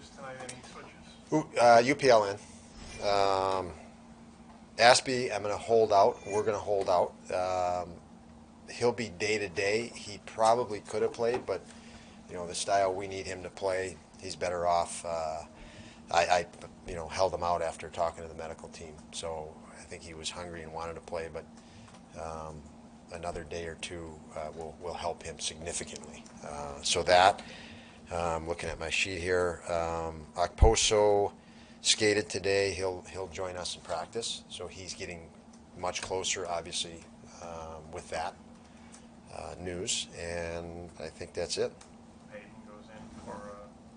changes tonight? Any switches? UPLN. Aspie, I'm going to hold out. We're going to hold out. He'll be day to day. He probably could have played, but the style we need him to play, he's better off. I held him out after talking to the medical team. So I think he was hungry and wanted to play, but another day or two will help him significantly. So that, looking at my sheet here, Okposo skated today. He'll join us in practice. So he's getting much closer, obviously, with that news. And I think that's it.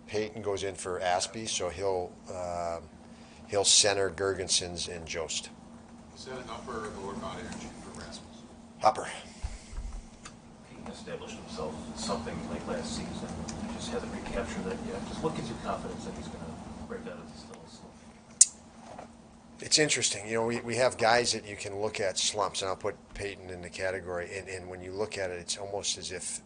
Peyton goes in for Aspie, so he'll center Gergensons and Jost. Is that an upper or lower body energy for Rasmus? Upper. He established himself something like last season. He just hasn't recaptured that yet. Just what gives you confidence that he's going to break out of this little slump? It's interesting. We have guys that you can look at slumps, and I'll put Peyton in the category. And when you look at it, it's almost as if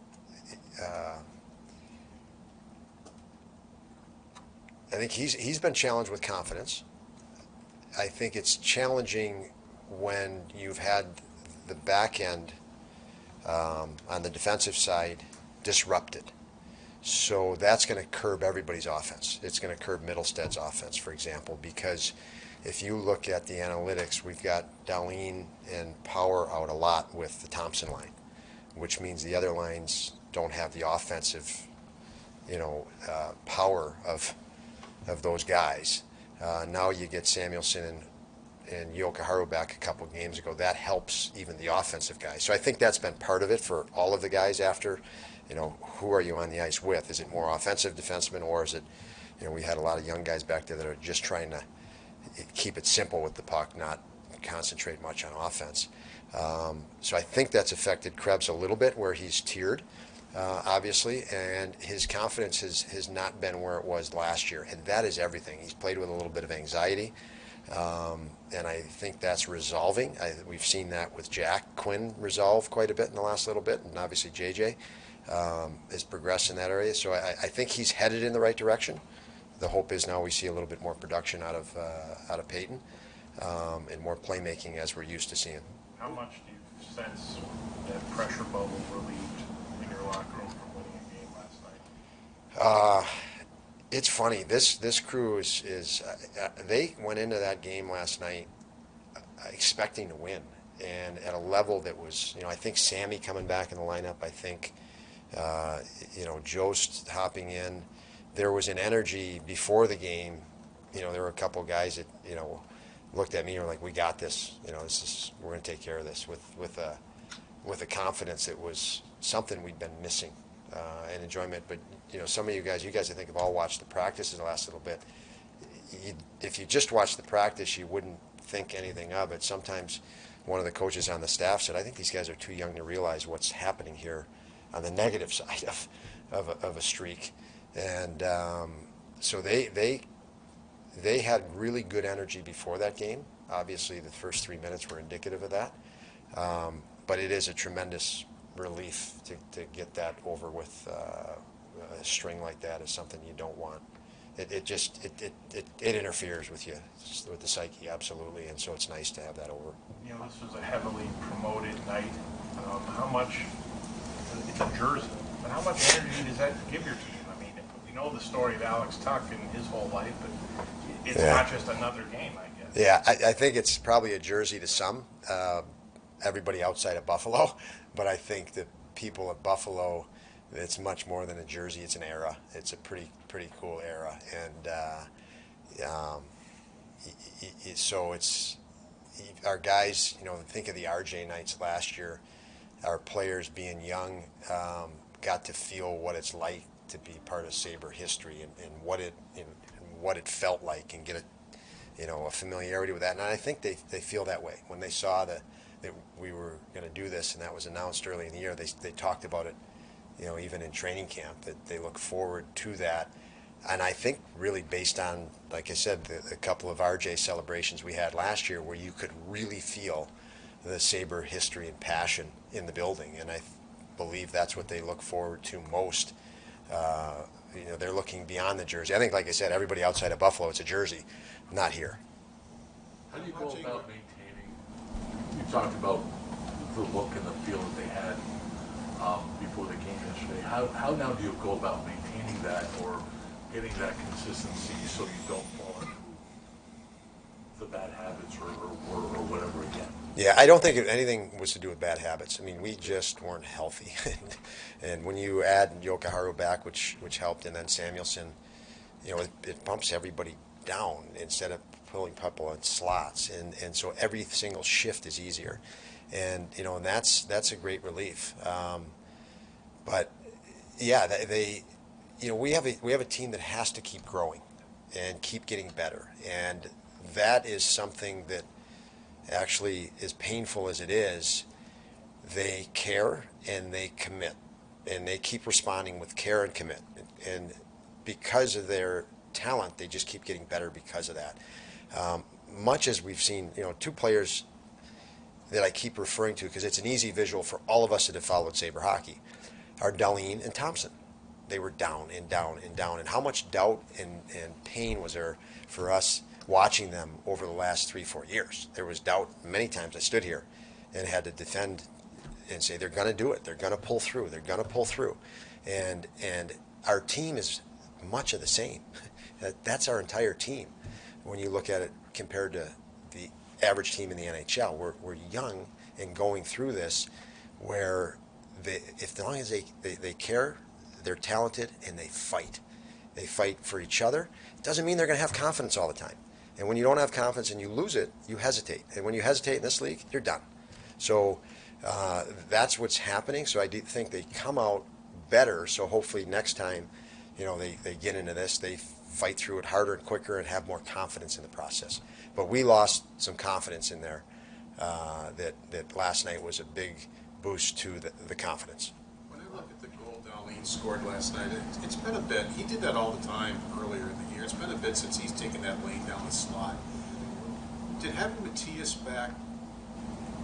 I think he's been challenged with confidence. I think it's challenging when you've had the back end on the defensive side disrupted. So that's going to curb everybody's offense. It's going to curb Middlestead's offense, for example, because if you look at the analytics, we've got Darlene and Power out a lot with the Thompson line, which means the other lines don't have the offensive, power of those guys. Now you get Samuelson and Yokoharu back a couple games ago. That helps even the offensive guys. So I think that's been part of it for all of the guys after, who are you on the ice with? Is it more offensive defensemen, or is it, we had a lot of young guys back there that are just trying to keep it simple with the puck, not concentrate much on offense. So I think that's affected Krebs a little bit, where he's tiered. Obviously, and his confidence has not been where it was last year, and that is everything. He's played with a little bit of anxiety, and I think that's resolving. We've seen that with Jack Quinn resolve quite a bit in the last little bit, and obviously JJ has progressed in that area. So I think he's headed in the right direction. The hope is now we see a little bit more production out of Peyton, and more playmaking as we're used to seeing. How much do you sense that pressure bubble relieved in your locker room from winning a game last night? It's funny. This crew is they went into that game last night expecting to win, and at a level that was, I think Sammy coming back in the lineup. I think, Jost hopping in. There was an energy before the game. There were a couple of guys that looked at me and were like, "We got this. We're going to take care of this," with a confidence that was something we'd been missing, and enjoyment. But some of you guys I think have all watched the practices the last little bit. If you just watched the practice, you wouldn't think anything of it. Sometimes one of the coaches on the staff said, "I think these guys are too young to realize what's happening here on the negative side of a streak." And so they had really good energy before that game. Obviously, the first 3 minutes were indicative of that. But it is a tremendous relief to get that over with. A string like that is something you don't want. It interferes with you, with the psyche, absolutely. And so it's nice to have that over. This was a heavily promoted night. How much? It's a jersey, but how much energy does that give your team? I mean, we know the story of Alex Tuck and his whole life, but it's not just another game, I guess. Yeah, I think it's probably a jersey to some, everybody outside of Buffalo, but I think the people at Buffalo, it's much more than a jersey. It's an era. It's a pretty cool era, and so it's our guys. Think of the RJ nights last year. Our players being young got to feel what it's like to be part of Sabre history and what it felt like, and get a familiarity with that. And I think they feel that way when they saw that we were going to do this, and that was announced early in the year. They talked about it, even in training camp, that they look forward to that. And I think really based on, like I said, a couple of RJ celebrations we had last year where you could really feel the Sabre history and passion in the building. And I believe that's what they look forward to most, they're looking beyond the jersey. I think, like I said, everybody outside of Buffalo, it's a jersey, not here. How do you go about maintaining? You talked about the look and the feel that they had before the game yesterday. How now do you go about maintaining that or getting that consistency so you don't fall into the bad habits or whatever again? Yeah, I don't think anything was to do with bad habits. I mean, we just weren't healthy. And when you add Yokoharu back, which helped, and then Samuelson, it bumps everybody down instead of pulling people in slots. And so every single shift is easier. And that's a great relief. But yeah, we have a team that has to keep growing and keep getting better. And that is something that actually, as painful as it is, they care and they commit, and they keep responding with care and commit. And because of their talent, they just keep getting better because of that. Much as we've seen, two players that I keep referring to because it's an easy visual for all of us that have followed Sabre hockey are Dahlin and Thompson. They were down and down and down. And how much doubt and pain was there for us watching them over the last 3-4 years? There was doubt many times. I stood here and had to defend and say they're going to do it. They're going to pull through. They're going to pull through. And our team is much of the same. That's our entire team. When you look at it compared to the average team in the NHL, we're young and going through this where as long as they care, they're talented, and they fight. They fight for each other. It doesn't mean they're going to have confidence all the time. And when you don't have confidence and you lose it, you hesitate. And when you hesitate in this league, you're done. So that's what's happening. So I do think they come out better. So hopefully next time, they get into this, they fight through it harder and quicker and have more confidence in the process. But we lost some confidence in there. That last night was a big boost to the confidence. When I look at the goal Dahlin scored last night, it's been a bit. He did that all the time earlier in the year. It's been a bit since he's taken that lane down the slot. Did having Matthias back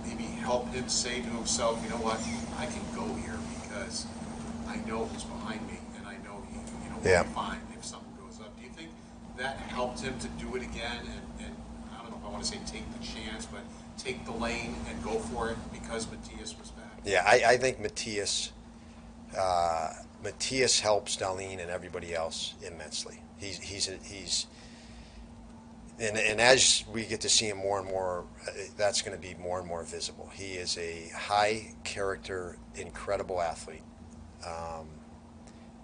maybe help him say to himself, you know what, I can go here because I know who's behind me and I know we'll be fine if something goes up. Do you think that helped him to do it again and I don't know if I want to say take the chance, but take the lane and go for it because Matthias was back? Yeah, I think Matthias helps Dahlin and everybody else immensely. And as we get to see him more and more, that's going to be more and more visible. He is a high character, incredible athlete.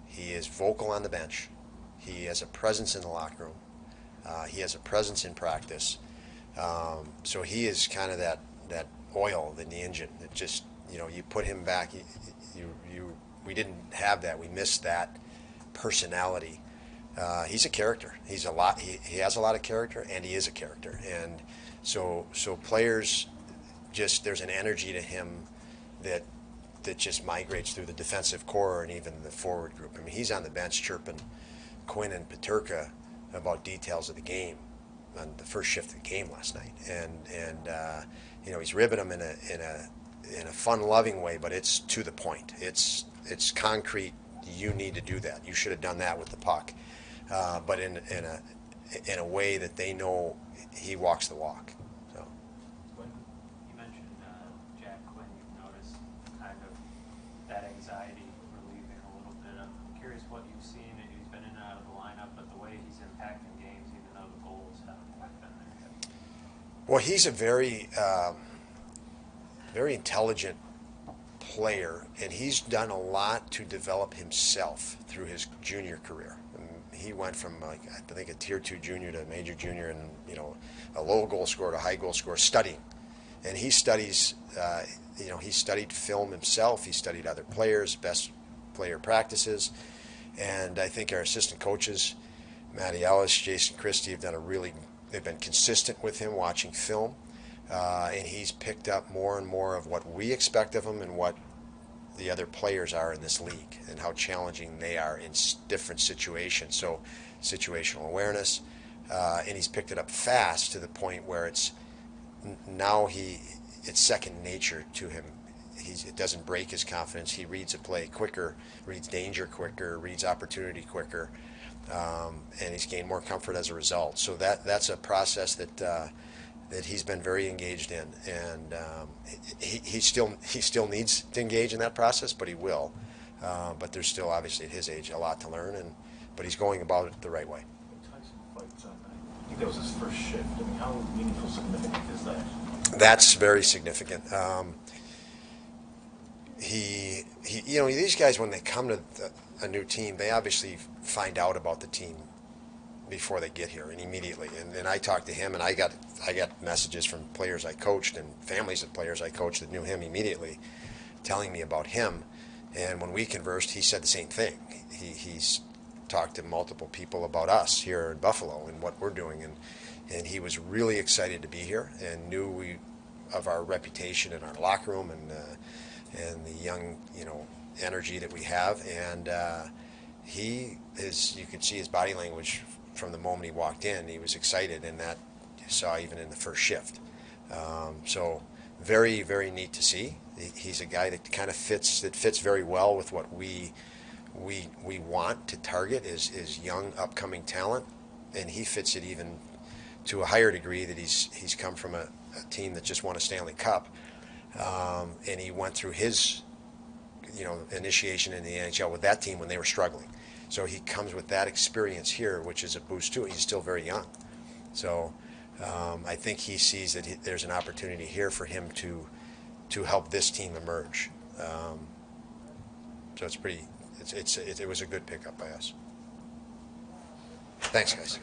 He is vocal on the bench. He has a presence in the locker room. He has a presence in practice. So he is kind of that oil in the engine that just, you put him back. We didn't have that. We missed that personality. He's a character. He has a lot of character, and he is a character. And so players there's an energy to him that just migrates through the defensive core and even the forward group. I mean, he's on the bench chirping Quinn and Peterka about details of the game on the first shift of the game last night, and he's ribbing them in a fun, loving way, but it's to the point. It's concrete. You need to do that. You should have done that with the puck, but in a way that they know he walks the walk. So. When you mentioned Jack Quinn, you've noticed kind of that anxiety relieving a little bit. I'm curious what you've seen. He's been in and out of the lineup, but the way he's impacting games, even though the goals haven't quite been there yet. Well, he's a very intelligent player, and he's done a lot to develop himself through his junior career. He went from I think a tier 2 junior to a major junior, and a low goal scorer to a high goal scorer, studying. And he studies. He studied film himself. He studied other players, best player practices, and I think our assistant coaches, Matty Ellis, Jason Christie, they've been consistent with him watching film. And he's picked up more and more of what we expect of him and what the other players are in this league and how challenging they are in different situations. So situational awareness, and he's picked it up fast to the point where it's second nature to him it doesn't break his confidence. He reads a play quicker, reads danger quicker, reads opportunity quicker, and he's gained more comfort as a result. So that's a process that he's been very engaged in, and he still needs to engage in that process, but he will. But there's still, obviously, at his age, a lot to learn, but he's going about it the right way. Tyson fights on night. I think that was his first shift. I mean, how meaningful, significant is that? That's very significant. These guys, when they come to a new team, they obviously find out about the team before they get here and immediately. And I talked to him, and I got messages from players I coached and families of players I coached that knew him immediately, telling me about him. And when we conversed, he said the same thing. He's talked to multiple people about us here in Buffalo and what we're doing, and he was really excited to be here and knew of our reputation in our locker room and the young energy that we have. And you could see his body language from the moment he walked in. He was excited, and that you saw even in the first shift. So very, very neat to see. He's a guy that kind of fits very well with what we want to target is young upcoming talent, and he fits it even to a higher degree that he's come from a team that just won a Stanley Cup, and he went through his initiation in the NHL with that team when they were struggling. So he comes with that experience here, which is a boost too. He's still very young, so I think he sees that there's an opportunity here for him to help this team emerge. So it was a good pickup by us. Thanks, guys.